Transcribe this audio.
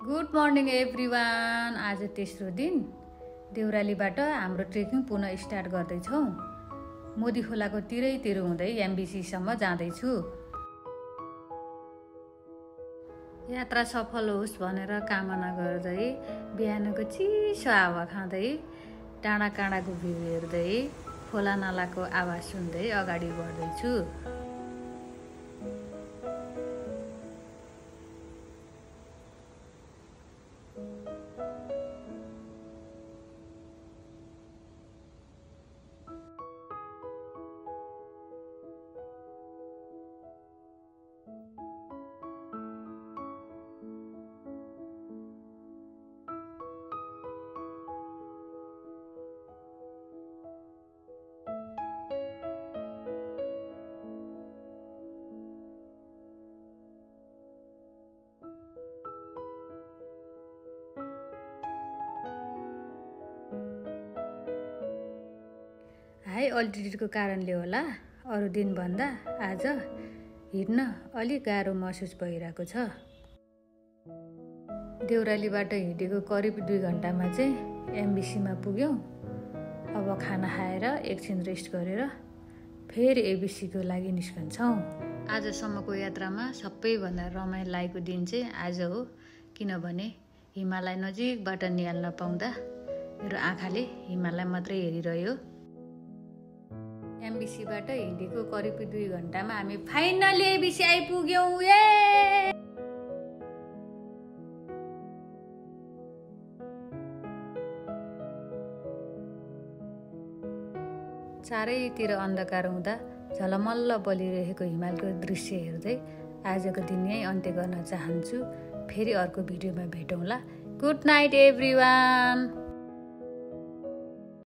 Good morning everyone. आज तेस्रो दिन देउरालीबाट हाम्रो ट्रेकिङ पुनः स्टार्ट गर्दैछौँ। मोदी खोलाको तिरैतिर हुँदै एमबिसीसम्म जाँदैछु। यात्रा सफल होस् भनेर कामना गर्दै बिहानको चिसो हावा खाँदै डाँडा काँडाको भ्यू हेर्दै खोला नालाको आवाज सुन्दै अगाडि बढ्दैछु। हाई अल्टिट्युडको कारणले होला अरू दिनभन्दा आज हिँड्न अलिक गाह्रो महसुस भइरहेको छ। देउरालीबाट हिँडेको करिब 2 घन्टामा चाहिँ एमबिसीमा पुग्यौँ। अब खाना खाएर एकछिन रेस्ट गरेर फेरि एबिसीको लागि निस्कन्छौँ। आजसम्मको यात्रामा सबैभन्दा रमाइलो लागेको दिन चाहिँ आज हो, किनभने हिमालय नजिकबाट निहाल्न पाउँदा मेरो आँखाले हिमालय मात्रै हेरिरह्यो। एमबिसीबाट हिँडेको करिब 2 घन्टामा हामी फाइनली एबिसी आइपुग्यौँ। चारैतिर अन्धकार हुँदा झलमल्ल बलिरहेको हिमालको दृश्य हेर्दै आजको दिन यही अन्त्य गर्न चाहन्छु। फेरि अर्को भिडियोमा भेटौँला। Good night everyone.